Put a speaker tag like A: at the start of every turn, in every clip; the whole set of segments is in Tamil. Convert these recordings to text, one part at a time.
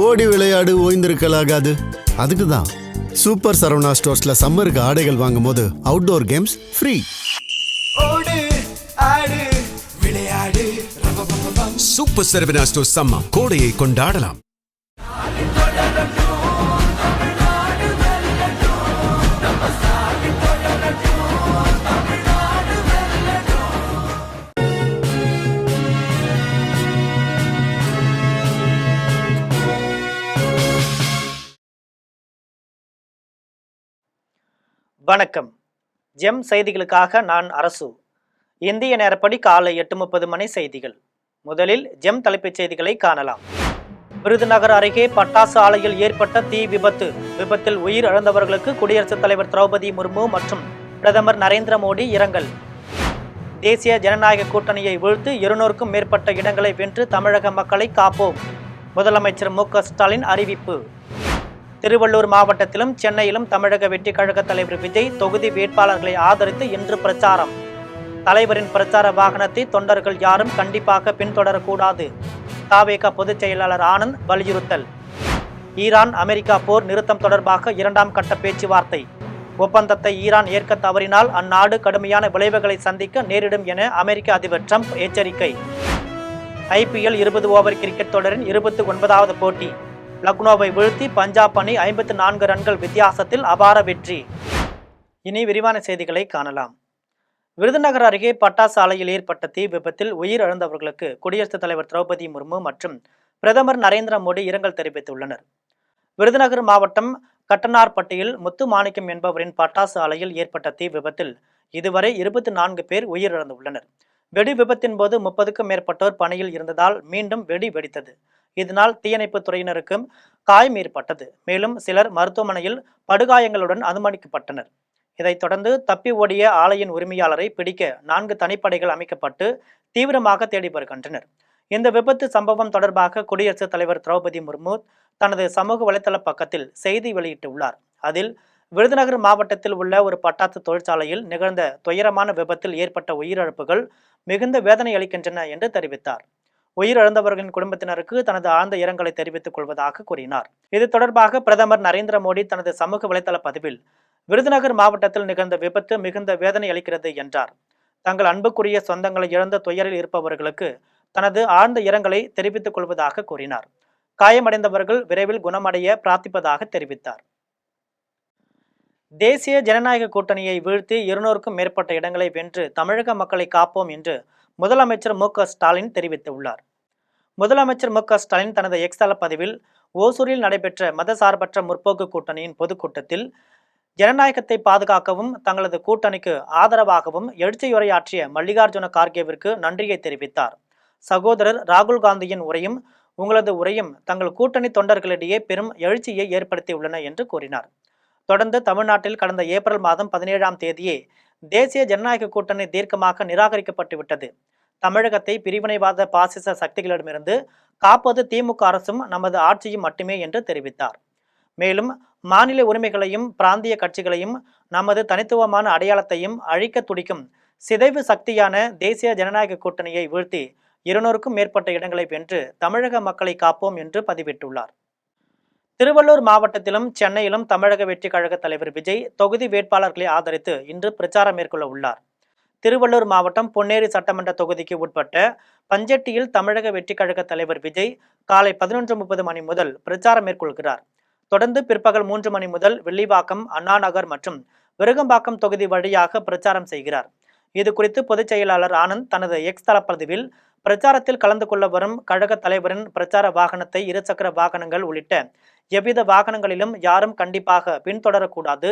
A: ஓடி விளையாடு ஓய்ந்திருக்கலாகாது. அதுக்கு தான் சூப்பர் சரவணா ஸ்டோர்ஸ்ல சம்மருக்கு ஆடைகள் வாங்கும் போது outdoor games free.
B: Super Saravana stores summer கோடையை கொண்டாடலாம்.
C: வணக்கம். ஜெம் செய்திகளுக்காக நான் அரசு. இந்திய நேரப்படி காலை 8:30 மணி செய்திகள். முதலில் ஜெம் தலைப்புச் செய்திகளை காணலாம். விருதுநகர் அருகே பட்டாசு ஆலையில் ஏற்பட்ட தீ விபத்து. விபத்தில் உயிர் இழந்தவர்களுக்கு குடியரசுத் தலைவர் திரௌபதி முர்மு மற்றும் பிரதமர் நரேந்திர மோடி இரங்கல். தேசிய ஜனநாயக கூட்டணியை வீழ்த்து 200க்கும் மேற்பட்ட இடங்களை வென்று தமிழக மக்களை காப்போம். முதலமைச்சர் மு.க.ஸ்டாலின் அறிவிப்பு. திருவள்ளூர் மாவட்டத்திலும் சென்னையிலும் தமிழக வெற்றி கழக தலைவர் விஜய் தொகுதி வேட்பாளர்களை ஆதரித்து இன்று பிரச்சாரம். தலைவரின் பிரச்சார வாகனத்தை தொண்டர்கள் யாரும் கண்டிப்பாக பின்தொடரக்கூடாது. தவேக பொதுச் செயலாளர் ஆனந்த் வலியுறுத்தல். ஈரான் அமெரிக்கா போர் நிறுத்தம் தொடர்பாக 2ஆம் கட்ட பேச்சுவார்த்தை. ஒப்பந்தத்தை ஈரான் ஏற்க தவறினால் அந்நாடு கடுமையான விளைவுகளை சந்திக்க நேரிடும் என அமெரிக்க அதிபர் ட்ரம்ப் எச்சரிக்கை. IPL 20 ஓவர் கிரிக்கெட் தொடரின் 29வது போட்டி. லக்னோவை வீழ்த்தி பஞ்சாப் அணி 54 ரன்கள் வித்தியாசத்தில் அபார வெற்றி. இனி விரிவான செய்திகளை காணலாம். விருதுநகர் அருகே பட்டாசு ஆலையில் ஏற்பட்ட தீ விபத்தில் உயிர் இழந்தவர்களுக்கு குடியரசுத் தலைவர் திரௌபதி முர்மு மற்றும் பிரதமர் நரேந்திர மோடி இரங்கல் தெரிவித்துள்ளனர். விருதுநகர் மாவட்டம் கட்டனார்பட்டியில் முத்து மாணிக்கம் என்பவரின் பட்டாசு ஆலையில் ஏற்பட்ட தீ விபத்தில் இதுவரை 24 பேர் உயிரிழந்துள்ளனர். வெடி விபத்தின் போது 30க்கும் மேற்பட்டோர் பணியில் இருந்ததால் மீண்டும் வெடி வெடித்தது. இதனால் தீயணைப்பு துறையினருக்கும் காயம் ஏற்பட்டது. மேலும் சிலர் மருத்துவமனையில் படுகாயங்களுடன் அனுமதிக்கப்பட்டனர். இதைத் தொடர்ந்து தப்பி ஓடிய ஆலையின் உரிமையாளரை பிடிக்க 4 தனிப்படைகள் அமைக்கப்பட்டு தீவிரமாக தேடி வருகின்றனர். இந்த விபத்து சம்பவம் தொடர்பாக குடியரசுத் தலைவர் திரௌபதி முர்மு தனது சமூக வலைதள பக்கத்தில் செய்தி வெளியிட்டுள்ளார். அதில் விருதுநகர் மாவட்டத்தில் உள்ள ஒரு பட்டாசு தொழிற்சாலையில் நிகழ்ந்த துயரமான விபத்தில் ஏற்பட்ட உயிரிழப்புகள் மிகுந்த வேதனை அளிக்கின்றன என்று தெரிவித்தார். உயிரிழந்தவர்களின் குடும்பத்தினருக்கு தனது ஆழ்ந்த இரங்கலை தெரிவித்துக் கொள்வதாக கூறினார். இது தொடர்பாக பிரதமர் நரேந்திர மோடி தனது சமூக வலைதள பதிவில் விருதுநகர் மாவட்டத்தில் நிகழ்ந்த விபத்து மிகுந்த வேதனை அளிக்கிறது என்றார். தங்கள் அன்புக்குரிய சொந்தங்களை இழந்த துயரில் இருப்பவர்களுக்கு தனது ஆழ்ந்த இரங்கலை தெரிவித்துக் கொள்வதாக கூறினார். காயமடைந்தவர்கள் விரைவில் குணமடைய பிரார்த்திப்பதாக தெரிவித்தார். தேசிய ஜனநாயக கூட்டணியை வீழ்த்தி 200க்கும் மேற்பட்ட இடங்களை வென்று தமிழக மக்களை காப்போம் என்று முதலமைச்சர் மு.க.ஸ்டாலின் தெரிவித்துள்ளார். முதலமைச்சர் மு.க.ஸ்டாலின் தனது எக்ஸ் தள பதிவில் ஓசூரில் நடைபெற்ற மதசார்பற்ற முற்போக்கு கூட்டணியின் பொதுக்கூட்டத்தில் ஜனநாயகத்தை பாதுகாக்கவும் தங்களது கூட்டணிக்கு ஆதரவாகவும் எழுச்சியுரையாற்றிய மல்லிகார்ஜுன கார்கேவிற்கு நன்றியை தெரிவித்தார். சகோதரர் ராகுல் காந்தியின் உரையும் உங்களது உரையும் தங்கள் கூட்டணி தொண்டர்களிடையே பெரும் எழுச்சியை ஏற்படுத்தியுள்ளன என்று கூறினார். தொடர்ந்து தமிழ்நாட்டில் கடந்த ஏப்ரல் மாதம் 17ஆம் தேதியே தேசிய ஜனநாயக கூட்டணி தீர்க்கமாக நிராகரிக்கப்பட்டுவிட்டது. தமிழகத்தை பிரிவினைவாத பாசிச சக்திகளிடமிருந்து காப்பது திமுக அரசும் நமது ஆட்சியும் மட்டுமே என்று தெரிவித்தார். மேலும் மாநில உரிமைகளையும் பிராந்திய கட்சிகளையும் நமது தனித்துவமான அடையாளத்தையும் அழிக்க துடிக்கும் சிதைவு சக்தியான தேசிய ஜனநாயக கூட்டணியை வீழ்த்தி 200க்கும் மேற்பட்ட இடங்களை வென்று தமிழக மக்களை காப்போம் என்று பதிவிட்டுள்ளார். திருவள்ளூர் மாவட்டத்திலும் சென்னையிலும் தமிழக வெற்றி கழக தலைவர் விஜய் தொகுதி வேட்பாளர்களை ஆதரித்து இன்று பிரச்சாரம் மேற்கொள்ள உள்ளார். திருவள்ளூர் மாவட்டம் பொன்னேரி சட்டமன்ற தொகுதிக்கு உட்பட்ட பஞ்செட்டியில் தமிழக வெற்றி கழக தலைவர் விஜய் காலை 11:30 மணி முதல் பிரச்சாரம் மேற்கொள்கிறார். தொடர்ந்து பிற்பகல் 3 மணி முதல் வில்லிவாக்கம், அண்ணாநகர் மற்றும் விருகம்பாக்கம் தொகுதி வழியாக பிரச்சாரம் செய்கிறார். இது குறித்து பொதுச் செயலாளர் ஆனந்த் தனது எக்ஸ் தளப்பதிவில் பிரச்சாரத்தில் கலந்து கொள்ள வரும் கழக தலைவரின் பிரச்சார வாகனத்தை இருசக்கர வாகனங்கள் உள்ளிட்ட எவ்வித வாகனங்களிலும் யாரும் கண்டிப்பாக பின்தொடரக்கூடாது.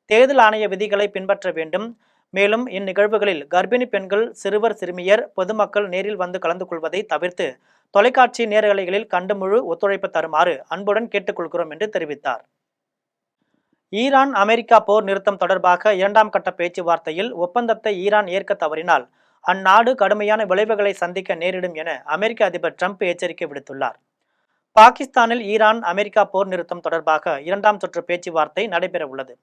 C: தேர்தல் ஆணைய விதிகளை பின்பற்ற வேண்டும். மேலும் இந்நிகழ்வுகளில் கர்ப்பிணி பெண்கள், சிறுவர் சிறுமியர், பொதுமக்கள் நேரில் வந்து கலந்து கொள்வதை தவிர்த்து தொலைக்காட்சி நேரலைகளில் கண்டு முழு ஒத்துழைப்பு தருமாறு அன்புடன் கேட்டுக்கொள்கிறோம் என்று தெரிவித்தார். ஈரான் அமெரிக்கா போர் நிறுத்தம் தொடர்பாக 2ஆம் கட்ட பேச்சுவார்த்தையில் ஒப்பந்தத்தை ஈரான் ஏற்க தவறினால் அந்நாடு கடுமையான விளைவுகளை சந்திக்க நேரிடும் என அமெரிக்க அதிபர் ட்ரம்ப் எச்சரிக்கை விடுத்துள்ளார். பாகிஸ்தானில் ஈரான் அமெரிக்கா போர் நிறுத்தம் தொடர்பாக 2ஆம் சுற்று பேச்சுவார்த்தை நடைபெற உள்ளது.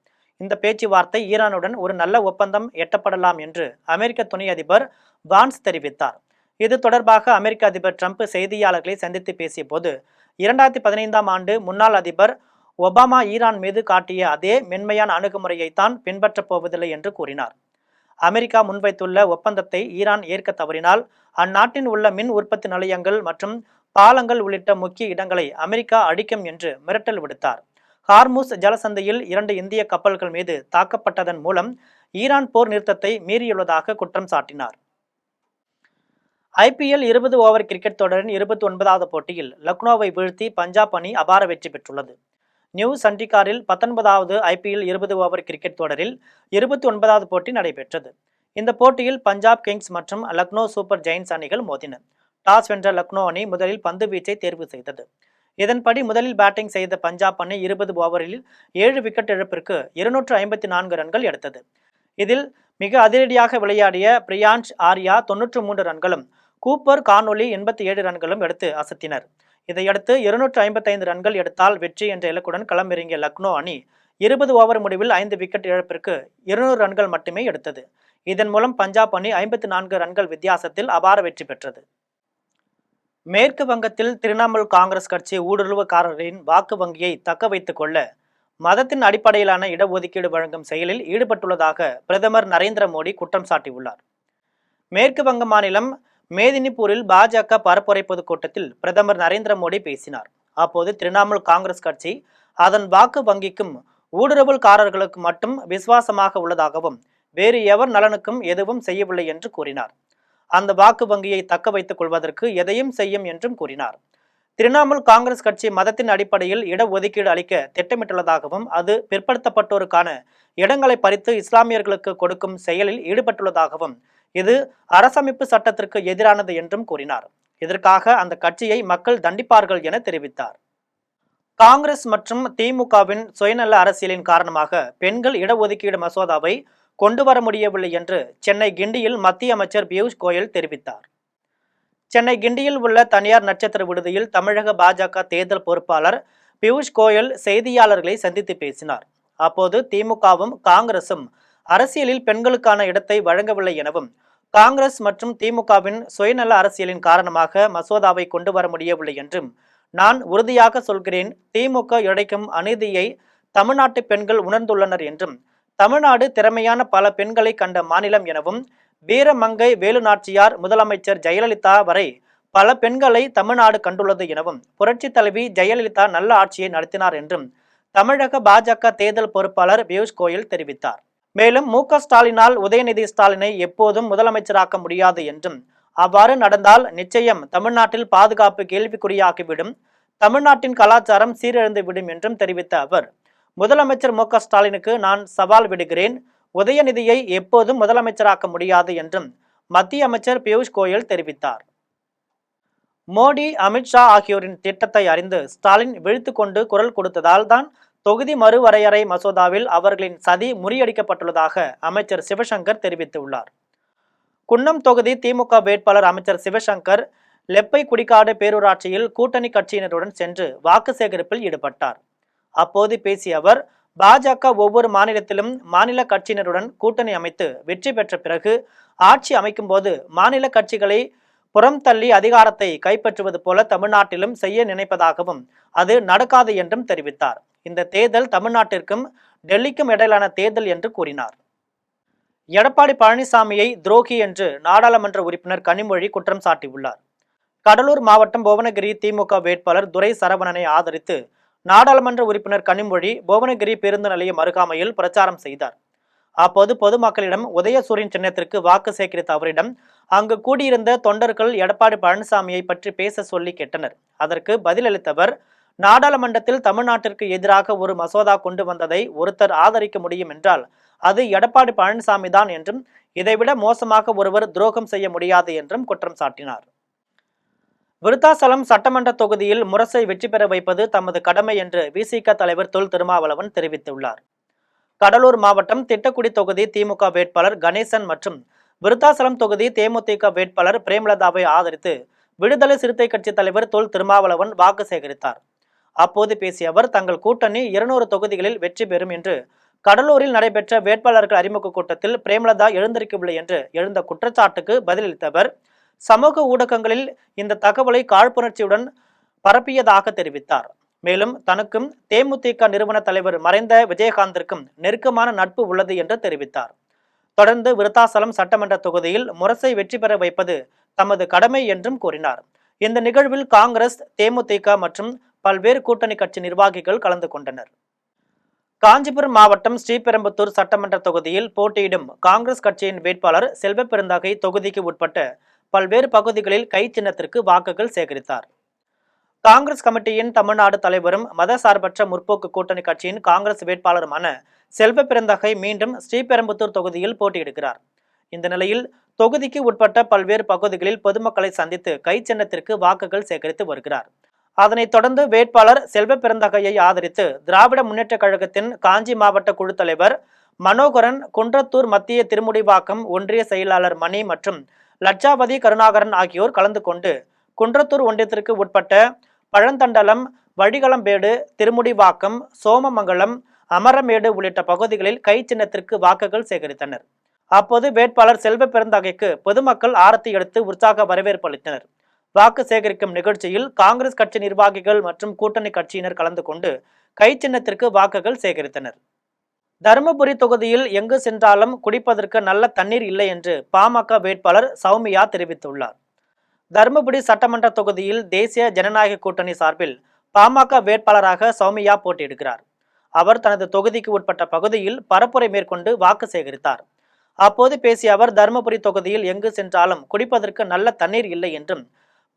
C: இந்த பேச்சுவார்த்தை ஈரானுடன் ஒரு நல்ல ஒப்பந்தம் எட்டப்படலாம் என்று அமெரிக்க துணை அதிபர் வான்ஸ் தெரிவித்தார். இது தொடர்பாக அமெரிக்க அதிபர் ட்ரம்ப் செய்தியாளர்களை சந்தித்து பேசிய போது 2015ஆம் ஆண்டு முன்னாள் அதிபர் ஒபாமா ஈரான் மீது காட்டிய அதே மென்மையான அணுகுமுறையைத்தான் பின்பற்றப் போவதில்லை என்று கூறினார். அமெரிக்கா முன்வைத்துள்ள ஒப்பந்தத்தை ஈரான் ஏற்க தவறினால் அந்நாட்டின் உள்ள மின் உற்பத்தி நிலையங்கள் மற்றும் பாலங்கள் உள்ளிட்ட முக்கிய இடங்களை அமெரிக்கா அழிக்கும் என்று மிரட்டல் விடுத்தார். ஹார்முஸ் ஜலசந்தியில் 2 இந்திய கப்பல்கள் மீது தாக்கப்பட்டதன் மூலம் ஈரான் போர் நிறுத்தத்தை மீறியுள்ளதாக குற்றம் சாட்டினார். IPL 20 ஓவர் கிரிக்கெட் தொடரின் 29வது போட்டியில் லக்னோவை வீழ்த்தி பஞ்சாப் அணி அபார வெற்றி பெற்றுள்ளது. நியூ சண்டிகாரில் 19வது IPL 20 ஓவர் கிரிக்கெட் தொடரில் 29வது போட்டி நடைபெற்றது. இந்த போட்டியில் பஞ்சாப் கிங்ஸ் மற்றும் லக்னோ சூப்பர் ஜெயின்ஸ் அணிகள் மோதின. டாஸ் வென்ற லக்னோ அணி முதலில் பந்து வீச்சை தேர்வு செய்தது. இதன்படி முதலில் பேட்டிங் செய்த பஞ்சாப் அணி 20 ஓவரில் 7 விக்கெட் இழப்பிற்கு 254 ரன்கள் எடுத்தது. இதில் மிக அதிரடியாக விளையாடிய பிரியான்ஷ் ஆர்யா 93 ரன்களும் கூப்பர் கானொலி 87 ரன்களும் எடுத்து அசத்தினர். இதையடுத்து 255 ரன்கள் எடுத்தால் வெற்றி என்ற இலக்குடன் களமிறங்கிய லக்னோ அணி 20 ஓவர் முடிவில் 5 விக்கெட் இழப்பிற்கு 200 ரன்கள் மட்டுமே எடுத்தது. இதன் மூலம் பஞ்சாப் அணி 54 ரன்கள் வித்தியாசத்தில் அபார வெற்றி பெற்றது. மேற்கு வங்கத்தில் திரிணாமுல் காங்கிரஸ் கட்சி ஊடுருவக்காரரின் வாக்கு வங்கியை தக்க வைத்துக் கொள்ள மதத்தின் அடிப்படையிலான இடஒதுக்கீடு வழங்கும் செயலில் ஈடுபட்டுள்ளதாக பிரதமர் நரேந்திர மோடி குற்றம் சாட்டியுள்ளார். மேற்கு வங்க மாநிலம் மேதினிபூரில் பாஜக பரப்புரை பொதுக்கூட்டத்தில் பிரதமர் நரேந்திர மோடி பேசினார். அப்போது திரிணாமுல் காங்கிரஸ் கட்சி அதன் வாக்கு வங்கிக்கும் ஊடுருவல்காரர்களுக்கு மட்டும் விசுவாசமாக உள்ளதாகவும் வேறு எவர் நலனுக்கும் எதுவும் செய்யவில்லை என்று கூறினார். அந்த வாக்கு வங்கியை தக்க வைத்துக் கொள்வதற்கு எதையும் செய்யும் என்றும் கூறினார். திரிணாமுல் காங்கிரஸ் கட்சி மதத்தின் அடிப்படையில் இடஒதுக்கீடு அளிக்க திட்டமிட்டுள்ளதாகவும் அது பிற்படுத்தப்பட்டோருக்கான இடங்களை பறித்து இஸ்லாமியர்களுக்கு கொடுக்கும் செயலில் ஈடுபட்டுள்ளதாகவும் இது அரசமைப்பு சட்டத்திற்கு எதிரானது என்றும் கூறினார். இதற்காக அந்த கட்சியை மக்கள் தண்டிப்பார்கள் என தெரிவித்தார். காங்கிரஸ் மற்றும் திமுகவின் சுயநல அரசியலின் காரணமாக பெண்கள் இடஒதுக்கீடு மசோதாவை கொண்டு வர முடியவில்லை என்று சென்னை கிண்டியில் மத்திய அமைச்சர் பியூஷ் கோயல் தெரிவித்தார். சென்னை கிண்டியில் உள்ள தனியார் நட்சத்திர விடுதியில் தமிழக பாஜக தேர்தல் பொறுப்பாளர் பியூஷ் கோயல் செய்தியாளர்களை சந்தித்து பேசினார். அப்போது திமுகவும் காங்கிரசும் அரசியலில் பெண்களுக்கான இடத்தை வழங்கவில்லை எனவும் காங்கிரஸ் மற்றும் திமுகவின் சுயநல அரசியலின் காரணமாக மசோதாவை கொண்டு வர முடியவில்லை என்றும் நான் உறுதியாக சொல்கிறேன். திமுக இழைக்கும் அநீதியை தமிழ்நாட்டு பெண்கள் உணர்ந்துள்ளனர் என்றும் தமிழ்நாடு திறமையான பல பெண்களை கண்ட மாநிலம் எனவும் வீரமங்கை வேலு நாச்சியார் முதலமைச்சர் ஜெயலலிதா வரை பல பெண்களை தமிழ்நாடு கண்டுள்ளது எனவும் புரட்சி தலைவி ஜெயலலிதா நல்ல ஆட்சியை நடத்தினார் என்றும் தமிழக பாஜக தேர்தல் பொறுப்பாளர் பியூஷ் கோயல் தெரிவித்தார். மேலும் மு.க. ஸ்டாலினால் உதயநிதி ஸ்டாலினை எப்போதும் முதலமைச்சராக்க முடியாது என்றும் அவ்வாறு நடந்தால் நிச்சயம் தமிழ்நாட்டில் பாதுகாப்பு கேள்விக்குறியாகிவிடும், தமிழ்நாட்டின் கலாச்சாரம் சீரழிந்துவிடும் என்றும் தெரிவித்த அவர் முதலமைச்சர் மு.க. ஸ்டாலினுக்கு நான் சவால் விடுகிறேன், உதயநிதியை எப்போதும் முதலமைச்சராக்க முடியாது என்றும் மத்திய அமைச்சர் பியூஷ் கோயல் தெரிவித்தார். மோடி, அமித்ஷா ஆகியோரின் திட்டத்தை அறிந்து ஸ்டாலின் விழித்து கொண்டு குரல் கொடுத்ததால் தான் தொகுதி மறுவரையறை மசோதாவில் அவர்களின் சதி முறியடிக்கப்பட்டுள்ளதாக அமைச்சர் சிவசங்கர் தெரிவித்துள்ளார். குன்னம் தொகுதி திமுக வேட்பாளர் அமைச்சர் சிவசங்கர் லெப்பை குடிக்காடு பேரூராட்சியில் கூட்டணி கட்சியினருடன் சென்று வாக்கு சேகரிப்பில் ஈடுபட்டார். அப்போது பேசிய அவர் பாஜக ஒவ்வொரு மாநிலத்திலும் மாநில கட்சியினருடன் கூட்டணி அமைத்து வெற்றி பெற்ற பிறகு ஆட்சி அமைக்கும் போது மாநில கட்சிகளை புறம் தள்ளி அதிகாரத்தை கைப்பற்றுவது போல தமிழ்நாட்டிலும் செய்ய நினைப்பதாகவும் அது நடக்காது என்றும் தெரிவித்தார். இந்த தேர்தல் தமிழ்நாட்டிற்கும் டெல்லிக்கும் இடையிலான தேர்தல் என்று கூறினார். எடப்பாடி பழனிசாமியை துரோகி என்று நாடாளுமன்ற உறுப்பினர் கனிமொழி குற்றம் சாட்டியுள்ளார். கடலூர் மாவட்டம் புவனகிரி திமுக வேட்பாளர் துரை சரவணனை ஆதரித்து நாடாளுமன்ற உறுப்பினர் கனிமொழி புவனகிரி பேருந்து நிலையம் அருகாமையில் பிரச்சாரம் செய்தார். அப்போது பொதுமக்களிடம் உதயசூரியன் சின்னத்திற்கு வாக்கு சேகரித்த அவரிடம் அங்கு கூடியிருந்த தொண்டர்கள் எடப்பாடி பழனிசாமியை பற்றி பேச சொல்லி கேட்டனர். அதற்கு பதிலளித்தவர், நாடாளுமன்றத்தில் தமிழ்நாட்டிற்கு எதிராக ஒரு மசோதா கொண்டு வந்ததை ஒருத்தர் ஆதரிக்க முடியும் என்றால் அது எடப்பாடி பழனிசாமி தான் என்றும் இதைவிட மோசமாக ஒருவர் துரோகம் செய்ய முடியாது என்றும் குற்றம் சாட்டினார். விருத்தாசலம் சட்டமன்ற தொகுதியில் முரசை வெற்றி பெற வைப்பது தமது கடமை என்று விசிக தலைவர் தொல் திருமாவளவன் தெரிவித்துள்ளார். கடலூர் மாவட்டம் திட்டக்குடி தொகுதி திமுக வேட்பாளர் கணேசன் மற்றும் விருத்தாசலம் தொகுதி தேமுதிக வேட்பாளர் பிரேமலதாவை ஆதரித்து விடுதலை சிறுத்தை கட்சி தலைவர் தொல் திருமாவளவன் வாக்கு சேகரித்தார். அப்போது பேசிய அவர் தங்கள் கூட்டணி 200 தொகுதிகளில் வெற்றி பெறும் என்று கடலூரில் நடைபெற்ற வேட்பாளர்கள் அறிமுக கூட்டத்தில் பிரேமலதா எழுந்திருக்கவில்லை என்று எழுந்த குற்றச்சாட்டுக்கு பதிலளித்தவர், சமூக ஊடகங்களில் இந்த தகவலை காழ்ப்புணர்ச்சியுடன் பரப்பியதாக தெரிவித்தார். மேலும் தனக்கும் தேமுதிக நிறுவன தலைவர் மறைந்த விஜயகாந்திற்கும் நெருக்கமான நட்பு உள்ளது என்று தெரிவித்தார். தொடர்ந்து விருத்தாசலம் சட்டமன்ற தொகுதியில் முரசை வெற்றி பெற வைப்பது தமது கடமை என்றும் கூறினார். இந்த நிகழ்வில் காங்கிரஸ், தேமுதிக மற்றும் பல்வேறு கூட்டணி கட்சி நிர்வாகிகள் கலந்து கொண்டனர். காஞ்சிபுரம் மாவட்டம் ஸ்ரீபெரும்புத்தூர் சட்டமன்ற தொகுதியில் போட்டியிடும் காங்கிரஸ் கட்சியின் வேட்பாளர் செல்வ பெருந்தகை தொகுதிக்கு உட்பட்ட பல்வேறு பகுதிகளில் கை சின்னத்திற்கு வாக்குகள் சேகரித்தார். காங்கிரஸ் கமிட்டியின் தமிழ்நாடு தலைவரும் மதசார்பற்ற முற்போக்கு கூட்டணி கட்சியின் காங்கிரஸ் வேட்பாளருமான செல்வ பெருந்தகை மீண்டும் ஸ்ரீபெரும்புத்தூர் தொகுதியில் போட்டியிடுகிறார். இந்த நிலையில் தொகுதிக்கு உட்பட்ட பல்வேறு பகுதிகளில் பொதுமக்களை சந்தித்து கை சின்னத்திற்கு வாக்குகள் சேகரித்து வருகிறார். அதனைத் தொடர்ந்து வேட்பாளர் செல்வ பெருந்தகையை ஆதரித்து திராவிட முன்னேற்ற கழகத்தின் காஞ்சி மாவட்ட குழு தலைவர் மனோகரன், குன்றத்தூர் மத்திய திருமுடிவாக்கம் ஒன்றிய செயலாளர் மணி மற்றும் லட்சாவதி கருணாகரன் ஆகியோர் கலந்து கொண்டு குன்றத்தூர் ஒன்றியத்திற்கு உட்பட்ட பழந்தண்டலம், வழிகளம்பேடு, திருமுடிவாக்கம், சோமமங்கலம், அமரமேடு உள்ளிட்ட பகுதிகளில் கை சின்னத்திற்கு வாக்குகள் சேகரித்தனர். அப்போது வேட்பாளர் செல்வ பெருந்தகைக்கு பொதுமக்கள் ஆரத்தி எடுத்து உற்சாக வரவேற்பு அளித்தனர். வாக்கு சேகரிக்கும் நிகழ்ச்சியில் காங்கிரஸ் கட்சி நிர்வாகிகள் மற்றும் கூட்டணி கட்சியினர் கலந்து கொண்டு கை சின்னத்திற்கு வாக்குகள் சேகரித்தனர். தருமபுரி தொகுதியில் எங்கு சென்றாலும் குடிப்பதற்கு நல்ல தண்ணீர் இல்லை என்று பாமக வேட்பாளர் சௌமியா தெரிவித்துள்ளார். தருமபுரி சட்டமன்ற தொகுதியில் தேசிய ஜனநாயக கூட்டணி சார்பில் பாமக வேட்பாளராக சௌமியா போட்டியிடுகிறார். அவர் தனது தொகுதிக்கு உட்பட்ட பகுதியில் பரப்புரை மேற்கொண்டு வாக்கு சேகரித்தார். அப்போது பேசிய அவர் தருமபுரி தொகுதியில் எங்கு சென்றாலும் குடிப்பதற்கு நல்ல தண்ணீர் இல்லை என்றும்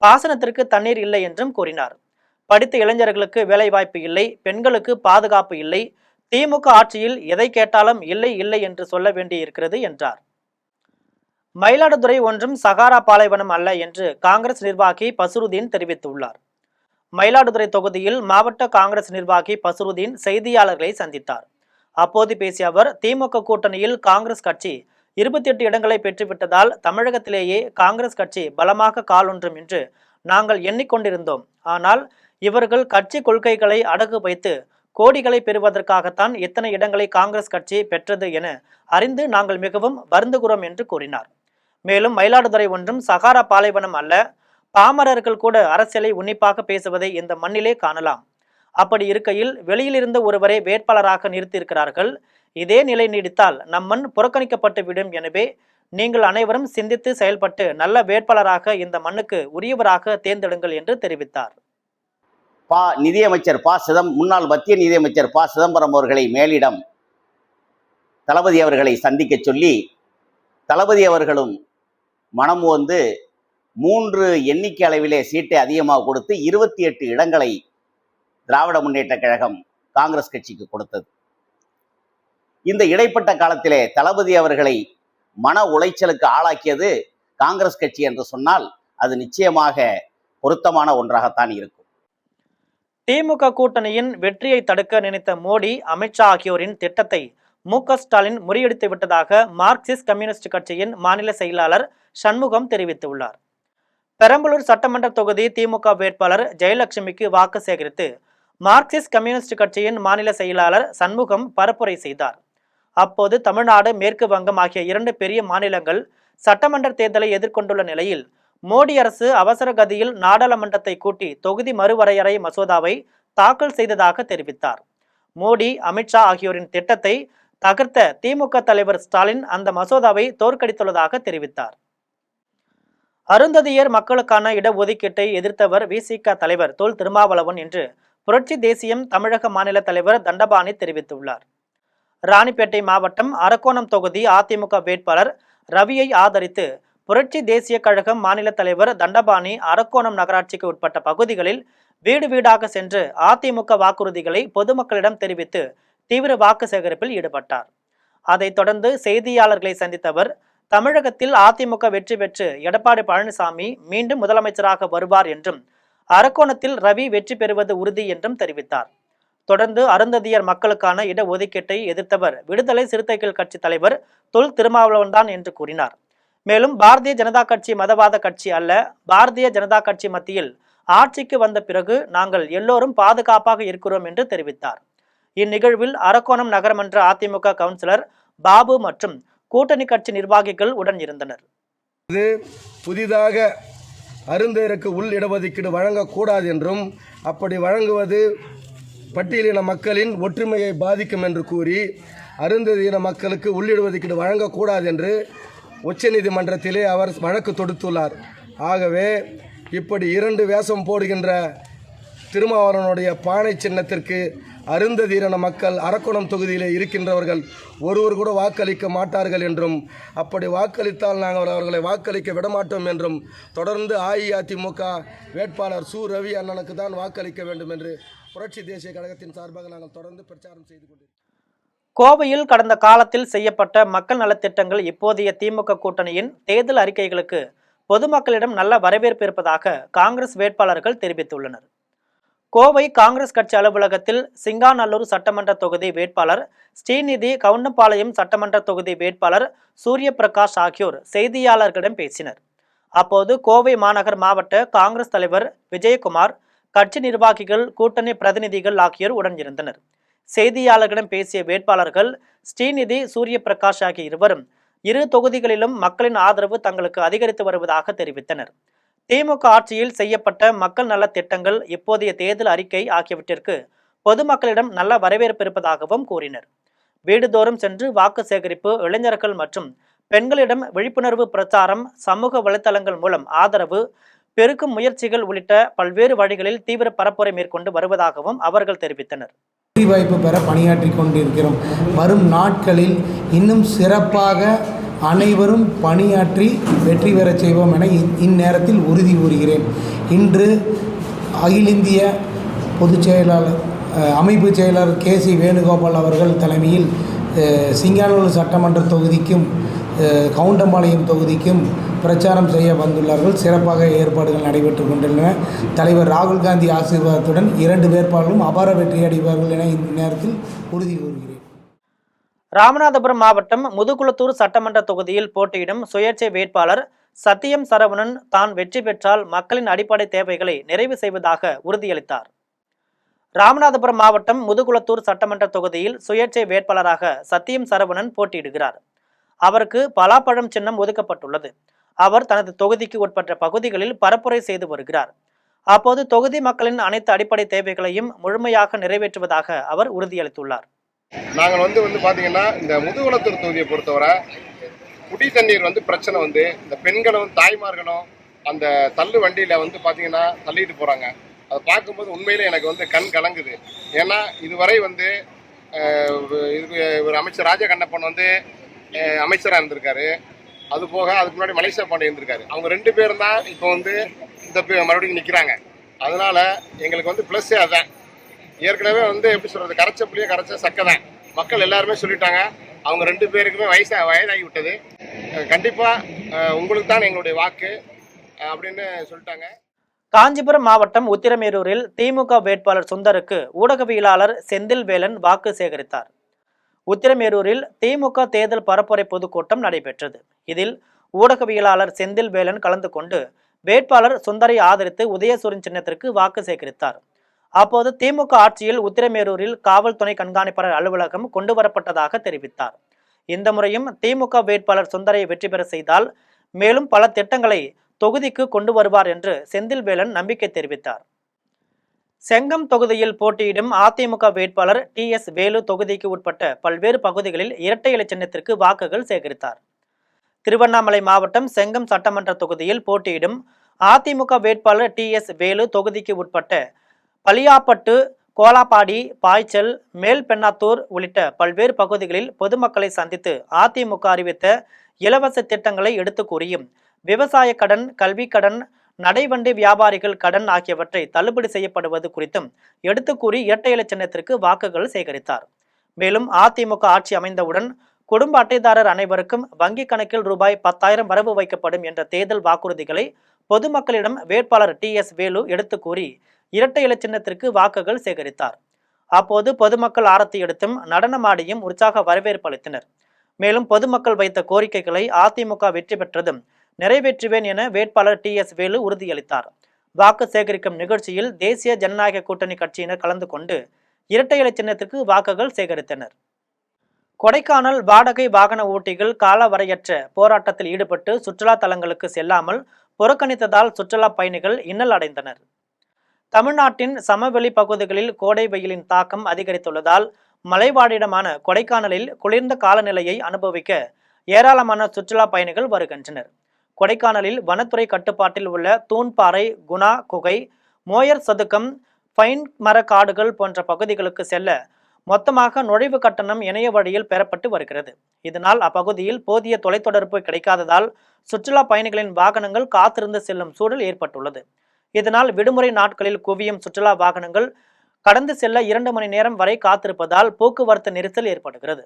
C: பாசனத்திற்கு தண்ணீர் இல்லை என்றும் கூறினார். படித்த இளைஞர்களுக்கு வேலைவாய்ப்பு இல்லை, பெண்களுக்கு பாதுகாப்பு இல்லை, திமுக ஆட்சியில் எதை கேட்டாலும் இல்லை இல்லை என்று சொல்ல வேண்டியிருக்கிறது என்றார். மயிலாடுதுறை ஒன்றும் சகாரா பாலைவனம் அல்ல என்று காங்கிரஸ் நிர்வாகி பசுருதீன் தெரிவித்துள்ளார். மயிலாடுதுறை தொகுதியில் மாவட்ட காங்கிரஸ் நிர்வாகி பசுருதீன் செய்தியாளர்களை சந்தித்தார். அப்போது பேசிய அவர், திமுக கூட்டணியில் காங்கிரஸ் கட்சி 28 இடங்களை பெற்றுவிட்டதால் தமிழகத்திலேயே காங்கிரஸ் கட்சி பலமாக காலொன்றும் என்று நாங்கள் எண்ணிக்கொண்டிருந்தோம். ஆனால் இவர்கள் கட்சி கொள்கைகளை அடகு வைத்து கோடிகளை பெறுவதற்காகத்தான் எத்தனை இடங்களை காங்கிரஸ் கட்சி பெற்றது என அறிந்து நாங்கள் மிகவும் வருந்துகிறோம் என்று கூறினார். மேலும் மயிலாடுதுறை ஒன்றும் சகாரா பாலைவனம் அல்ல, பாமரர்கள் கூட அரசியலை உன்னிப்பாக பேசுவதை இந்த மண்ணிலே காணலாம். அப்படி இருக்கையில் வெளியிலிருந்து ஒருவரை வேட்பாளராக நிறுத்தியிருக்கிறார்கள். இதே நிலை நீடித்தால் நம்மன் புறக்கணிக்கப்பட்டு விடும். எனவே நீங்கள் அனைவரும் சிந்தித்து செயல்பட்டு நல்ல வேட்பாளராக இந்த மண்ணுக்கு உரியவராக தேர்ந்தெடுங்கள் என்று தெரிவித்தார்.
D: நிதியமைச்சர் முன்னாள் மத்திய நிதியமைச்சர் ப சிதம்பரம் அவர்களை மேலிடம் தளபதி அவர்களை சந்திக்க சொல்லி தளபதி அவர்களும் மனம் வந்து 3 எண்ணிக்கை அளவிலே சீட்டை அதிகமாக கொடுத்து 28 இடங்களை திராவிட முன்னேற்ற கழகம் காங்கிரஸ் கட்சிக்கு கொடுத்தது. இந்த இடைப்பட்ட காலத்திலே தளபதி அவர்களை மன உளைச்சலுக்கு ஆளாக்கியது காங்கிரஸ் கட்சி என்று சொன்னால் அது நிச்சயமாக பொருத்தமான ஒன்றாகத்தான் இருக்கும்.
C: திமுக கூட்டணியின் வெற்றியை தடுக்க நினைத்த மோடி, அமித்ஷா ஆகியோரின் திட்டத்தை மு.க. ஸ்டாலின் முறியடித்து விட்டதாக மார்க்சிஸ்ட் கம்யூனிஸ்ட் கட்சியின் மாநில செயலாளர் சண்முகம் தெரிவித்துள்ளார். பெரம்பலூர் சட்டமன்ற தொகுதி திமுக வேட்பாளர் ஜெயலட்சுமிக்கு வாக்கு சேகரித்து மார்க்சிஸ்ட் கம்யூனிஸ்ட் கட்சியின் மாநில செயலாளர் சண்முகம் பரப்புரை செய்தார். அப்போது தமிழ்நாடு, மேற்கு வங்கம் ஆகிய 2 பெரிய மாநிலங்கள் சட்டமன்ற தேர்தலை எதிர்கொண்டுள்ள நிலையில் மோடி அரசு அவசர கதியில் நாடாளுமன்றத்தை கூட்டி தொகுதி மறுவரையறை மசோதாவை தாக்கல் செய்ததாக தெரிவித்தார். மோடி, அமித்ஷா ஆகியோரின் திட்டத்தை தகர்த்த திமுக தலைவர் ஸ்டாலின் அந்த மசோதாவை தோற்கடித்துள்ளதாக தெரிவித்தார். அருந்ததியர் மக்களுக்கான இடஒதுக்கீட்டை எதிர்த்தவர் விசிக தலைவர் தொல் திருமாவளவன் என்று புரட்சி தேசியம் தமிழக மாநில தலைவர் தண்டபாணி தெரிவித்துள்ளார். ராணிப்பேட்டை மாவட்டம் அரக்கோணம் தொகுதி அதிமுக வேட்பாளர் ரவியை ஆதரித்து புரட்சி தேசிய கழகம் மாநில தலைவர் தண்டபாணி அரக்கோணம் நகராட்சிக்கு உட்பட்ட பகுதிகளில் வீடு வீடாக சென்று அதிமுக வாக்குறுதிகளை பொதுமக்களிடம் தெரிவித்து தீவிர வாக்கு சேகரிப்பில் ஈடுபட்டார். அதைத் தொடர்ந்து செய்தியாளர்களை சந்தித்தவர், தமிழகத்தில் அதிமுக வெற்றி பெற்று எடப்பாடி பழனிசாமி மீண்டும் முதலமைச்சராக வருவார் என்றும் அரக்கோணத்தில் ரவி வெற்றி பெறுவது உறுதி என்றும் தெரிவித்தார். தொடர்ந்து அருந்ததியர் மக்களுக்கான இடஒதுக்கீட்டை எதிர்த்தவர் விடுதலை சிறுத்தைகள் கட்சி தலைவர் தொல் திருமாவளவன் தான் என்று கூறினார். மேலும் பாரதிய ஜனதா கட்சி மதவாத கட்சி அல்ல, பாரதிய ஜனதா கட்சி மத்தியில் ஆட்சிக்கு வந்த பிறகு நாங்கள் எல்லோரும் பாதுகாப்பாக இருக்கிறோம் என்று தெரிவித்தார். இந்நிகழ்வில் அரக்கோணம் நகரமன்ற அதிமுக கவுன்சிலர் பாபு மற்றும் கூட்டணி கட்சி நிர்வாகிகள் உடன் இருந்தனர்.
E: புதிதாக அருந்தேருக்கு உள் இடஒதுக்கீடு வழங்கக்கூடாது என்றும், அப்படி வழங்குவது பட்டியலின மக்களின் ஒற்றுமையை பாதிக்கும் என்று கூறி அருந்ததியின மக்களுக்கு உள்ளிடுஒதுக்கீடு வழங்கக்கூடாது என்று உச்சநீதிமன்றத்திலே அவர் வழக்கு தொடுத்துள்ளார். ஆகவே இப்படி 2 வேஷம் போடுகின்ற திருமாவளவனுடைய பானை சின்னத்திற்கு அருந்ததீரன மக்கள் அரக்கோணம் தொகுதியிலே இருக்கின்றவர்கள் ஒருவர் கூட வாக்களிக்க மாட்டார்கள் என்றும், அப்படி வாக்களித்தால் நாங்கள் அவர்களை வாக்களிக்க விடமாட்டோம் என்றும், தொடர்ந்து அஇஅதிமுக வேட்பாளர் சு ரவி அண்ணனுக்கு தான் வாக்களிக்க வேண்டும் என்று புரட்சி தேசிய கழகத்தின் சார்பாக நாங்கள் தொடர்ந்து பிரச்சாரம் செய்து கொண்டிருக்கிறோம்.
C: கோவையில் கடந்த காலத்தில் செய்யப்பட்ட மக்கள் நலத்திட்டங்கள் இப்போதைய திமுக கூட்டணியின் தேர்தல் அறிக்கைகளுக்கு பொதுமக்களிடம் நல்ல வரவேற்பு இருப்பதாக காங்கிரஸ் வேட்பாளர்கள் தெரிவித்துள்ளனர். கோவை காங்கிரஸ் கட்சி அலுவலகத்தில் சிங்காநல்லூர் சட்டமன்ற தொகுதி வேட்பாளர் ஸ்ரீநிதி, கவுண்டம்பாளையம் சட்டமன்ற தொகுதி வேட்பாளர் சூரிய பிரகாஷ் ஆகியோர் செய்தியாளர்களிடம் பேசினர். அப்போது கோவை மாநகர் மாவட்ட காங்கிரஸ் தலைவர் விஜயகுமார், கட்சி நிர்வாகிகள், கூட்டணி பிரதிநிதிகள் ஆகியோர் உடனிருந்தனர். செய்தியாளர்களிடம் பேசிய வேட்பாளர்கள் ஸ்ரீநிதி, சூரிய பிரகாஷ் ஆகிய இருவரும் 2 தொகுதிகளிலும் மக்களின் ஆதரவு தங்களுக்கு அதிகரித்து வருவதாக தெரிவித்தனர். திமுக ஆட்சியில் செய்யப்பட்ட மக்கள் நல திட்டங்கள், இப்போதைய தேர்தல் அறிக்கை ஆகியவற்றிற்கு பொதுமக்களிடம் நல்ல வரவேற்பு இருப்பதாகவும் கூறினர். வீடுதோறும் சென்று வாக்கு சேகரிப்பு, இளைஞர்கள் மற்றும் பெண்களிடம் விழிப்புணர்வு பிரச்சாரம், சமூக வலைதளங்கள் மூலம் ஆதரவு பெருக்கும் முயற்சிகள் உள்ளிட்ட பல்வேறு வழிகளில் தீவிர பரப்புரை மேற்கொண்டு வருவதாகவும் அவர்கள் தெரிவித்தனர்.
F: வாய்ப்பு பெற பணியாற்றி கொண்டிருக்கிறோம். வரும் நாட்களில் இன்னும் சிறப்பாக அனைவரும் பணியாற்றி வெற்றி பெறச் செய்வோம் என இந்நேரத்தில் உறுதி கூறுகிறேன். இன்று அகில இந்திய பொதுச் செயலாளர் அமைப்பு செயலாளர் KC வேணுகோபால் அவர்கள் தலைமையில் சிங்காநல்லூர் சட்டமன்ற தொகுதிக்கும் கவுண்டம்பாளையம் தொகுதிக்கும் பிரச்சாரம் செய்ய வந்துள்ளார்கள். சிறப்பாக ஏற்பாடுகள் நடைபெற்று கொண்டுள்ளன. தலைவர் ராகுல் காந்தி ஆசீர்வாதத்துடன் 2 வேட்பாளர்களும் அபார வெற்றி அடைவார்கள் என இந்நேரத்தில் உறுதி கூறுகிறேன்.
C: ராமநாதபுரம் மாவட்டம் முதுகுளத்தூர் சட்டமன்ற தொகுதியில் போட்டியிடும் சுயேட்சை வேட்பாளர் சத்தியம் சரவணன் தான் வெற்றி பெற்றால் மக்களின் அடிப்படை தேவைகளை நிறைவு செய்வதாக உறுதியளித்தார். ராமநாதபுரம் மாவட்டம் முதுகுளத்தூர் சட்டமன்ற தொகுதியில் சுயேட்சை வேட்பாளராக சத்தியம் சரவணன் போட்டியிடுகிறார். அவருக்கு பலாப்பழம் சின்னம் ஒதுக்கப்பட்டுள்ளது. அவர் தனது தொகுதிக்கு உட்பட்ட பகுதிகளில் பரப்புரை செய்து வருகிறார். அப்போது தொகுதி மக்களின் அனைத்து அடிப்படை தேவைகளையும் முழுமையாக நிறைவேற்றுவதாக அவர் உறுதியளித்துள்ளார்.
G: நாங்கள் வந்து பார்த்தீங்கன்னா இந்த முதுகுளத்தூர் தொகுதியை பொறுத்தவரை குடி தண்ணீர் பிரச்சனை இந்த பெண்களும் தாய்மார்களும் அந்த தள்ளு வண்டியில் பார்த்தீங்கன்னா தள்ளிட்டு போகிறாங்க. அதை பார்க்கும்போது உண்மையிலே எனக்கு கண் கலங்குது. ஏன்னா இதுவரை ஒரு அமைச்சர் ராஜா கண்ணப்பன் அமைச்சராக இருந்திருக்காரு. அது போக அதுக்கு முன்னாடி மலேசியா பாண்டியன் இருந்திருக்காரு. அவங்க 2 பேரும் தான் இப்போ இந்த மறுபடியும் நிற்கிறாங்க. அதனால எங்களுக்கு ப்ளஸ்ஸே அதான். ஏற்கனவே எப்படி சொல்கிறது, கரைச்ச புளிய கரைச்ச சக்கை தான். மக்கள் எல்லாருமே சொல்லிட்டாங்க. அவங்க 2 பேருக்குமே வயதாகி விட்டது. கண்டிப்பாக உங்களுக்கு தான் எங்களுடைய வாக்கு அப்படின்னு சொல்லிட்டாங்க.
C: காஞ்சிபுரம் மாவட்டம் உத்திரமேரூரில் திமுக வேட்பாளர் சுந்தருக்கு ஊடகவியலாளர் செந்தில் வேலன் வாக்கு சேகரித்தார். உத்திரமேரூரில் திமுக தேர்தல் பரப்புரை பொதுக்கூட்டம் நடைபெற்றது. இதில் ஊடகவியலாளர் செந்தில் வேலன் கலந்து கொண்டு வேட்பாளர் சுந்தரை ஆதரித்து உதயசூரியன் சின்னத்திற்கு வாக்கு சேகரித்தார். அப்போது திமுக ஆட்சியில் உத்திரமேரூரில் காவல் துணை கண்காணிப்பாளர் அலுவலகம் கொண்டு வரப்பட்டதாக தெரிவித்தார். இந்த முறையும் திமுக வேட்பாளர் சுந்தரை வெற்றி பெற செய்தால் மேலும் பல திட்டங்களை தொகுதிக்கு கொண்டு வருவார் என்று செந்தில் வேலன் நம்பிக்கை தெரிவித்தார். செங்கம் தொகுதியில் போட்டியிடும் அதிமுக வேட்பாளர் TS வேலு தொகுதிக்கு உட்பட்ட பல்வேறு பகுதிகளில் இரட்டை இலை சின்னத்திற்கு வாக்குகள் சேகரித்தார். திருவண்ணாமலை மாவட்டம் செங்கம் சட்டமன்ற தொகுதியில் போட்டியிடும் அதிமுக வேட்பாளர் TS வேலு தொகுதிக்கு உட்பட்ட பலியாப்பட்டு, கோலாப்பாடி, பாய்ச்சல், மேல்பெண்ணாத்தூர் உள்ளிட்ட பல்வேறு பகுதிகளில் பொதுமக்களை சந்தித்து அதிமுக அறிவித்த இலவச திட்டங்களை எடுத்து கூறியும் விவசாய கடன், கல்வி கடன், நடைவண்டி வியாபாரிகள் கடன் ஆகியவற்றை தள்ளுபடி செய்யப்படுவது குறித்தும் எடுத்து கூறி இரட்டை இலை சின்னத்திற்கு வாக்குகள் சேகரித்தார். மேலும் அதிமுக ஆட்சி அமைந்தவுடன் குடும்ப அட்டைதாரர் அனைவருக்கும் வங்கி கணக்கில் ரூபாய் 10,000 வரவு வைக்கப்படும் என்ற தேர்தல் வாக்குறுதிகளை பொதுமக்களிடம் வேட்பாளர் TS வேலு எடுத்து கூறி இரட்டை இலை சின்னத்திற்கு வாக்குகள் சேகரித்தார். அப்போது பொதுமக்கள் ஆரத்தி எடுத்தும் நடனமாடியும் உற்சாக வரவேற்பு அளித்தனர். மேலும் பொதுமக்கள் வைத்த கோரிக்கைகளை அதிமுக வெற்றி பெற்றதும் நிறைவேற்றுவேன் என வேட்பாளர் TS வேலு உறுதியளித்தார். வாக்கு சேகரிக்கும் நிகழ்ச்சியில் தேசிய ஜனநாயக கூட்டணி கட்சியினர் கலந்து கொண்டு இரட்டை இலை சின்னத்திற்கு வாக்குகள் சேகரித்தனர். கொடைக்கானல் வாடகை வாகன ஓட்டிகள் காலவரையற்ற போராட்டத்தில் ஈடுபட்டு சுற்றுலா தலங்களுக்கு செல்லாமல் புறக்கணித்ததால் சுற்றுலா பயணிகள் இன்னல் அடைந்தனர். தமிழ்நாட்டின் சமவெளி பகுதிகளில் கோடை வெயிலின் தாக்கம் அதிகரித்துள்ளதால் மலைவாழிடமான கொடைக்கானலில் குளிர்ந்த காலநிலையை அனுபவிக்க ஏராளமான சுற்றுலா பயணிகள் வருகின்றனர். கொடைக்கானலில் வனத்துறை கட்டுப்பாட்டில் உள்ள தூண்பாறை, குணா குகை, மோயர் சதுக்கம், பைன் மர காடுகள் போன்ற பகுதிகளுக்கு செல்ல மொத்தமாக நுழைவு கட்டணம் இணைய வழியில் பெறப்பட்டு வருகிறது. இதனால் அப்பகுதியில் போதிய தொலைத்தொடர்பு கிடைக்காததால் சுற்றுலா பயணிகளின் வாகனங்கள் காத்திருந்து செல்லும் சூழல் ஏற்பட்டுள்ளது. இதனால் விடுமுறை நாட்களில் குவியும் சுற்றுலா வாகனங்கள் கடந்து செல்ல 2 மணி நேரம் வரை காத்திருப்பதால் போக்குவரத்து நெரிசல் ஏற்படுகிறது.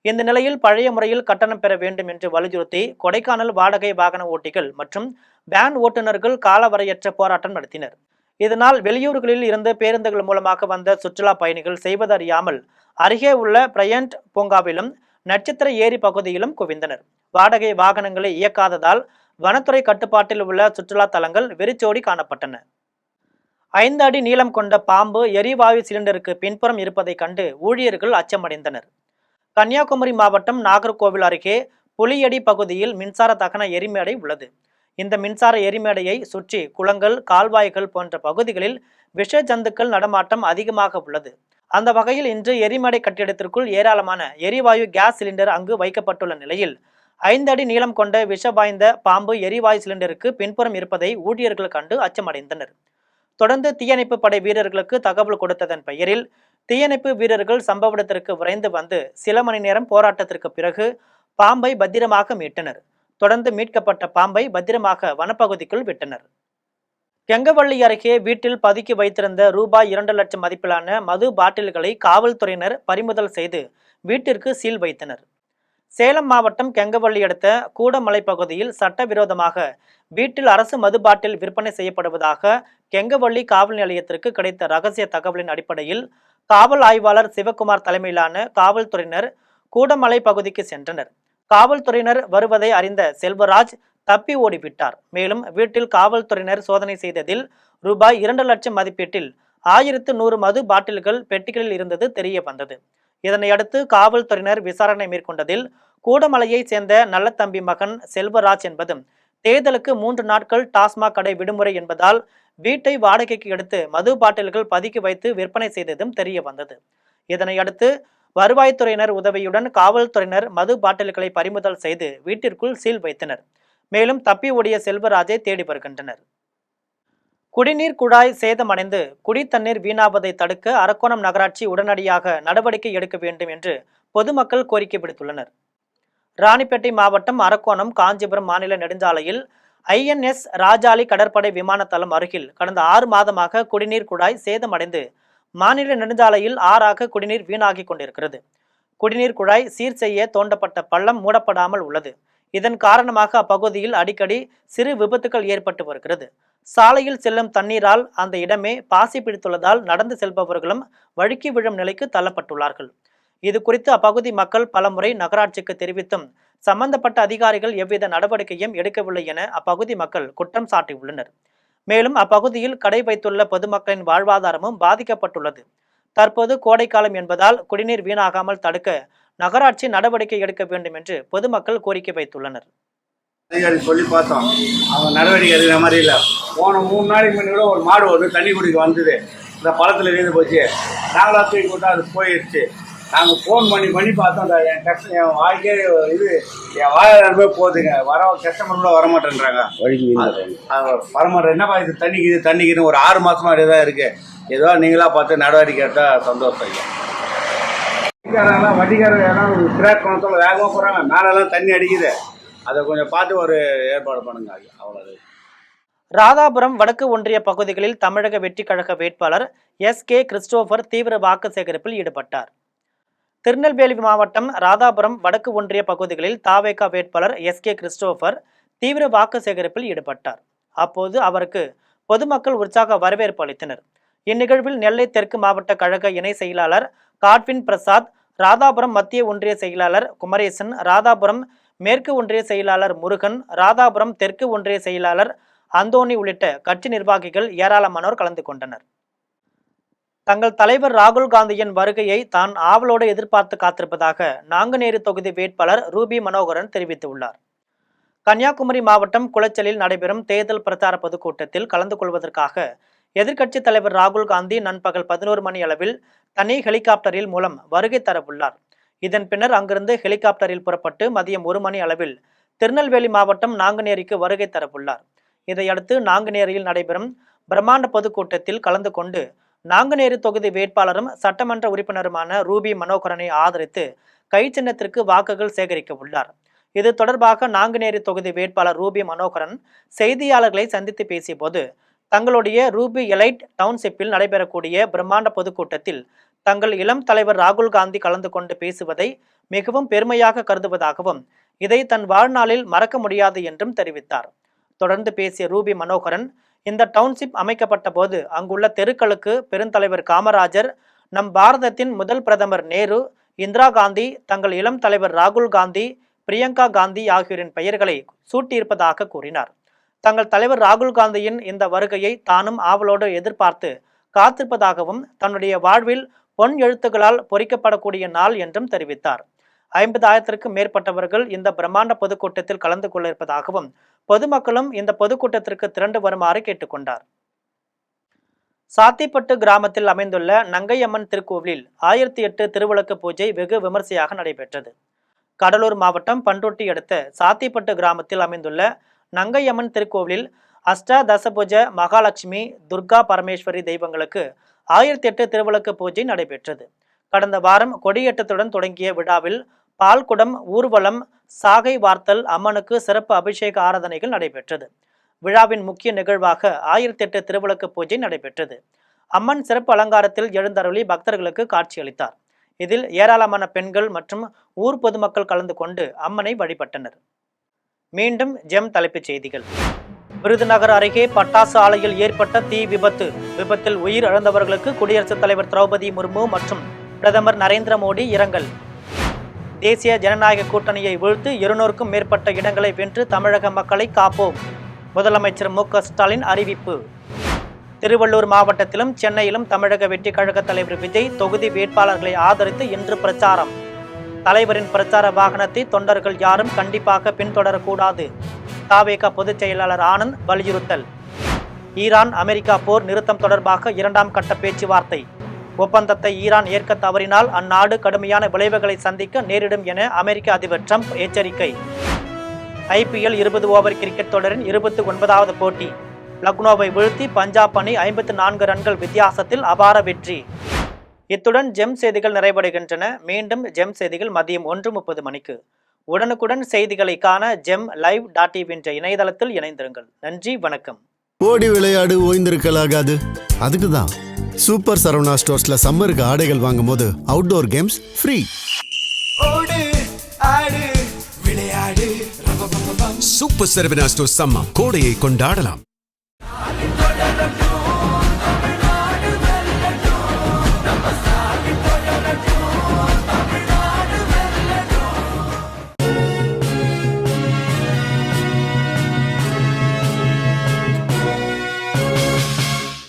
C: இந்த நிலையில் பழைய முறையில் கட்டணம் பெற வேண்டும் என்று வலியுறுத்தி கொடைக்கானல் வாடகை வாகன ஓட்டிகள் மற்றும் வேன் ஓட்டுநர்கள் காலவரையற்ற போராட்டம் நடத்தினர். இதனால் வெளியூர்களில் இருந்து பேருந்துகள் மூலமாக வந்த சுற்றுலா பயணிகள் செய்வதறியாமல் அருகே உள்ள பிரயண்ட் பூங்காவிலும் நட்சத்திர ஏரி பகுதியிலும் குவிந்தனர். வாடகை வாகனங்களை இயக்காததால் வனத்துறை கட்டுப்பாட்டில் உள்ள சுற்றுலா தலங்கள் வெறிச்சோடி காணப்பட்டன. 5 அடி நீளம் கொண்ட பாம்பு எரிவாயு சிலிண்டருக்கு பின்புறம் இருப்பதை கண்டு ஊழியர்கள் அச்சமடைந்தனர். கன்னியாகுமரி மாவட்டம் நாகர்கோவில் அருகே புலியடி பகுதியில் மின்சார தகன எரிமேடை உள்ளது. இந்த மின்சார எரிமேடையை சுற்றி குளங்கள், கால்வாய்கள் போன்ற பகுதிகளில் விஷ ஜந்துக்கள் நடமாட்டம் அதிகமாக உள்ளது. அந்த வகையில் இன்று எரிமேடை கட்டிடத்திற்குள் ஏராளமான எரிவாயு கேஸ் சிலிண்டர் அங்கு வைக்கப்பட்டுள்ள நிலையில் 5 அடி நீளம் கொண்ட விஷ வாய்ந்த பாம்பு எரிவாயு சிலிண்டருக்கு பின்புறம் இருப்பதை ஊழியர்கள் கண்டு அச்சமடைந்தனர். தொடர்ந்து தீயணைப்பு படை வீரர்களுக்கு தகவல் கொடுத்ததன் பெயரில் தீயணைப்பு வீரர்கள் சம்பவ இடத்திற்கு விரைந்து வந்து சில மணி நேரம் போராட்டத்திற்கு பிறகு பாம்பை பத்திரமாக மீட்டனர். தொடர்ந்து மீட்கப்பட்ட பாம்பை பத்திரமாக வனப்பகுதிக்குள் விட்டனர். கெங்கவள்ளி அருகே வீட்டில் பதுக்கி வைத்திருந்த ரூபாய் 2 லட்சம் மதிப்பிலான மது பாட்டில்களை காவல்துறையினர் பறிமுதல் செய்து வீட்டிற்கு சீல் வைத்தனர். சேலம் மாவட்டம் கெங்கவள்ளி அடுத்த கூடமலை பகுதியில் சட்டவிரோதமாக வீட்டில் அரசு மது பாட்டில் விற்பனை செய்யப்படுவதாக கெங்கவள்ளி காவல் நிலையத்திற்கு கிடைத்த ரகசிய தகவலின் அடிப்படையில் காவல் ஆய்வாளர் சிவகுமார் தலைமையிலான காவல்துறையினர் கூடமலை பகுதிக்கு சென்றனர். காவல்துறையினர் வருவதை அறிந்த செல்வராஜ் தப்பி ஓடிவிட்டார். மேலும் வீட்டில் காவல்துறையினர் சோதனை செய்ததில் ரூபாய் 2 லட்சம் மதிப்பீட்டில் 1100 மது பாட்டில்கள் பெட்டிகளில் இருந்தது தெரிய வந்தது. இதனையடுத்து காவல்துறையினர் விசாரணை மேற்கொண்டதில் கூடமலையை சேர்ந்த நல்லத்தம்பி மகன் செல்வராஜ் என்பதும் தேர்தலுக்கு 3 நாட்கள் டாஸ்மாக் கடை விடுமுறை என்பதால் வீட்டை வாடகைக்கு எடுத்து மது பாட்டில்கள் பதுக்கி வைத்து விற்பனை செய்ததும் தெரிய வந்தது. இதனையடுத்து வருவாய்த்துறையினர் உதவியுடன் காவல்துறையினர் மது பாட்டில்களை பறிமுதல் செய்து வீட்டிற்குள் சீல் வைத்தனர். மேலும் தப்பி ஓடிய செல்வராஜை தேடி வருகின்றனர். குடிநீர் குழாய் சேதமடைந்து குடித்தண்ணீர் வீணாவதை தடுக்க அரக்கோணம் நகராட்சி உடனடியாக நடவடிக்கை எடுக்க வேண்டும் என்று பொதுமக்கள் கோரிக்கை விடுத்துள்ளனர். ராணிப்பேட்டை மாவட்டம் அரக்கோணம் காஞ்சிபுரம் மாநில நெடுஞ்சாலையில் INS ராஜாளி கடற்படை விமான தளம் அருகில் கடந்த 6 மாதமாக குடிநீர் குழாய் சேதமடைந்து மாநில நெடுஞ்சாலையில் ஆறாக குடிநீர் வீணாகி கொண்டிருக்கிறது. குடிநீர் குழாய் சீர் செய்ய தோண்டப்பட்ட பள்ளம் மூடப்படாமல் உள்ளது. இதன் காரணமாக அப்பகுதியில் அடிக்கடி சிறு விபத்துகள் ஏற்பட்டு வருகிறது. சாலையில் செல்லும் தண்ணீரால் அந்த இடமே பாசி பிடித்துள்ளதால் நடந்து செல்பவர்களும் வழுக்கி விழும் நிலைக்கு தள்ளப்பட்டுள்ளார்கள். இது குறித்து அப்பகுதி மக்கள் பலமுறை நகராட்சிக்கு தெரிவித்தும் சம்பந்தப்பட்ட அதிகாரிகள் எவ்வித நடவடிக்கையும் எடுக்கவில்லை என அப்பகுதி மக்கள் குற்றம் சாட்டியுள்ளனர். மேலும் அப்பகுதியில் கடை வைத்துள்ள பொதுமக்களின் வாழ்வாதாரமும் பாதிக்கப்பட்டுள்ளது. தற்போது கோடைக்காலம் என்பதால் குடிநீர் வீணாகாமல் தடுக்க நகராட்சி நடவடிக்கை எடுக்க வேண்டும் என்று பொதுமக்கள் கோரிக்கை வைத்துள்ளனர்.
H: அதிகாரி சொல்லி பார்த்தோம், அவங்க நடவடிக்கை எடுக்கிற மாதிரி இல்லை. போன 3 நாளைக்கு முன்னாடி கூட ஒரு மாடு ஒரு தண்ணி குடிக்க வந்தது, இந்த பழத்தில் இருந்து போச்சு. நாங்களாக தூக்கி போட்டு அது போயிடுச்சு. நாங்கள் ஃபோன் பண்ணி பார்த்தோம். என் வாய்க்கே இது என் வாயில போகுதுங்க. வர கஸ்டமர் கூட வரமாட்டேன்றாங்க. வரமாட்டேன். என்னப்பா இது தண்ணிக்குன்னு ஒரு 6 மாதமாக அப்படியே தான் இருக்குது. ஏதோ நீங்களாக பார்த்து நடவடிக்கை எடுத்தால் சந்தோஷம். வட்டிக்காரங்க ஏன்னா ஒரு கிராக் பணத்தோட வேகமாக போகிறாங்க. மேலெல்லாம் தண்ணி அடிக்குது. அதை கொஞ்சம் பார்த்து ஒரு ஏற்பாடு பண்ணுங்க. அவ்வளவு.
C: ராதாபுரம் வடக்கு ஒன்றிய பகுதிகளில் தமிழக வெற்றி கழக வேட்பாளர் SK கிறிஸ்டோபர் தீவிர வாக்கு சேகரிப்பில் ஈடுபட்டார். திருநெல்வேலி மாவட்டம் ராதாபுரம் வடக்கு ஒன்றிய பகுதிகளில் தாவேகா வேட்பாளர் SK கிறிஸ்டோபர் தீவிர வாக்கு சேகரிப்பில் ஈடுபட்டார். அப்போது அவருக்கு பொதுமக்கள் உற்சாக வரவேற்பு அளித்தனர். இந்நிகழ்வில் நெல்லை தெற்கு மாவட்ட கழக இணை செயலாளர் காட்வின் பிரசாத், ராதாபுரம் மத்திய ஒன்றிய செயலாளர் குமரேசன், ராதாபுரம் மேற்கு ஒன்றிய செயலாளர் முருகன், ராதாபுரம் தெற்கு ஒன்றிய செயலாளர் அந்தோணி உள்ளிட்ட கட்சி நிர்வாகிகள் ஏராளமானோர் கலந்து கொண்டனர். தங்கள் தலைவர் ராகுல் காந்தியின் வருகையை தான் ஆவலோடு எதிர்பார்த்து காத்திருப்பதாக நாங்குநேரி தொகுதி வேட்பாளர் ரூபி மனோகரன் தெரிவித்துள்ளார். கன்னியாகுமரி மாவட்டம் குளச்சலில் நடைபெறும் தேர்தல் பிரச்சார பொதுக்கூட்டத்தில் கலந்து கொள்வதற்காக எதிர்க்கட்சித் தலைவர் ராகுல் காந்தி நண்பகல் 11 மணி அளவில் தனி ஹெலிகாப்டரில் மூலம் வருகை தரவுள்ளார். இதன் பின்னர் அங்கிருந்து ஹெலிகாப்டரில் புறப்பட்டு மதியம் 1 மணி அளவில் திருநெல்வேலி மாவட்டம் நாங்குநேரிக்கு வருகை தரவுள்ளார். இதையடுத்து நாங்குநேரியில் நடைபெறும் பிரம்மாண்ட பொதுக்கூட்டத்தில் கலந்து கொண்டு நாங்குநேரி தொகுதி வேட்பாளரும் சட்டமன்ற உறுப்பினருமான ரூபி மனோகரனை ஆதரித்து கை சின்னத்திற்கு வாக்குகள் சேகரிக்க உள்ளார். இது தொடர்பாக நாங்குநேரி தொகுதி வேட்பாளர் ரூபி மனோகரன் செய்தியாளர்களை சந்தித்து பேசிய போது தங்களுடைய ரூபி எலைட் டவுன்ஷிப்பில் நடைபெறக்கூடிய பிரம்மாண்ட பொதுக்கூட்டத்தில் தங்கள் இளம் தலைவர் ராகுல் காந்தி கலந்து கொண்டு பேசுவதை மிகவும் பெருமையாக கருதுவதாகவும் இதை தன் வாழ்நாளில் மறக்க முடியாது என்றும் தெரிவித்தார். தொடர்ந்து பேசிய ரூபி மனோகரன், இந்த டவுன்ஷிப் அமைக்கப்பட்ட போது அங்குள்ள தெருக்களுக்கு பெருந்தலைவர் காமராஜர், நம் பாரதத்தின் முதல் பிரதமர் நேரு, இந்திரா காந்தி, தங்கள் இளம் தலைவர் ராகுல் காந்தி, பிரியங்கா காந்தி ஆகியோரின் பெயர்களை சூட்டியிருப்பதாக கூறினார். தங்கள் தலைவர் ராகுல் காந்தியின் இந்த வருகையை தானும் ஆவலோடு எதிர்பார்த்து காத்திருப்பதாகவும் தன்னுடைய வாழ்வில் பொன் எழுத்துக்களால் பொறிக்கப்படக்கூடிய நாள் என்றும் தெரிவித்தார். 50,000க்கும் மேற்பட்டவர்கள் இந்த பிரம்மாண்ட பொதுக்கூட்டத்தில் கலந்து கொள்ள இருப்பதாகவும் பொதுமக்களும் இந்த பொதுக்கூட்டத்திற்கு திரண்டு வருமாறு கேட்டுக்கொண்டார். சாத்திப்பட்டு கிராமத்தில் அமைந்துள்ள நங்கையம்மன் திருக்கோவிலில் 1008 திருவிளக்கு பூஜை வெகு விமர்சையாக நடைபெற்றது. கடலூர் மாவட்டம் பண்ருட்டி அடுத்த சாத்திப்பட்டு கிராமத்தில் அமைந்துள்ள நங்கையம்மன் திருக்கோவிலில் அஷ்டதசபுஜ மகாலட்சுமி, துர்கா பரமேஸ்வரி தெய்வங்களுக்கு 1008 திருவிளக்கு பூஜை நடைபெற்றது. கடந்த வாரம் கொடியேற்றத்துடன் தொடங்கிய விழாவில் பால்குடம், ஊர்வலம், சாகை வார்த்தல், அம்மனுக்கு சிறப்பு அபிஷேக ஆராதனைகள் நடைபெற்றது. விழாவின் முக்கிய நிகழ்வாக 1008 திருவிளக்கு பூஜை நடைபெற்றது. அம்மன் சிறப்பு அலங்காரத்தில் எழுந்தருளி பக்தர்களுக்கு காட்சியளித்தார். இதில் ஏராளமான பெண்கள் மற்றும் ஊர் பொதுமக்கள் கலந்து கொண்டு அம்மனை வழிபட்டனர். மீண்டும் ஜெம் தலைப்புச் செய்திகள். விருதுநகர் அருகே பட்டாசு ஆலையில் ஏற்பட்ட தீ விபத்து. விபத்தில் உயிர் இழந்தவர்களுக்கு குடியரசுத் தலைவர் திரௌபதி முர்மு மற்றும் பிரதமர் நரேந்திர மோடி இரங்கல். தேசிய ஜனநாயக கூட்டணியை வீழ்த்து 200க்கும் மேற்பட்ட இடங்களை வென்று தமிழக மக்களை காப்போம். முதலமைச்சர் மு.க. ஸ்டாலின் அறிவிப்பு. திருவள்ளூர் மாவட்டத்திலும் சென்னையிலும் தமிழக வெற்றிக் கழக தலைவர் விஜய் தொகுதி வேட்பாளர்களை ஆதரித்து இன்று பிரச்சாரம். தலைவரின் பிரச்சார வாகனத்தை தொண்டர்கள் யாரும் கண்டிப்பாக பின்தொடரக்கூடாது. தவேக பொதுச் செயலாளர் ஆனந்த் வலியுறுத்தல். ஈரான் அமெரிக்கா போர் நிறுத்தம் தொடர்பாக 2ஆம் கட்ட பேச்சுவார்த்தை. ஒப்பந்தத்தை ஈரான் ஏற்க தவறினால் அந்நாடு கடுமையான விளைவுகளை சந்திக்க நேரிடும் என அமெரிக்க அதிபர் ட்ரம்ப் எச்சரிக்கை. IPL 20 ஓவர் கிரிக்கெட் தொடரின் 29வது போட்டி. லக்னோவை வீழ்த்தி பஞ்சாப் அணி 54 ரன்கள் வித்தியாசத்தில் அபார வெற்றி. இத்துடன் ஜெம் செய்திகள் நிறைவடைகின்றன. மீண்டும் ஜெம் செய்திகள் மதியம் 1:30 மணிக்கு. உடனுக்குடன் செய்திகளை காண GemLive.tv என்ற இணையதளத்தில் இணைந்திருங்கள். நன்றி, வணக்கம்.
A: ஓடி விளையாடு, ஓய்ந்திருக்கலாகாது. அதுக்கு தான் சூப்பர் சரவணா ஸ்டோர்ஸ்ல சம்மருக்கு ஆடைகள் வாங்கும் போது outdoor games free.
B: Super Saravana stores summer கோடையை கொண்டாடலாம்.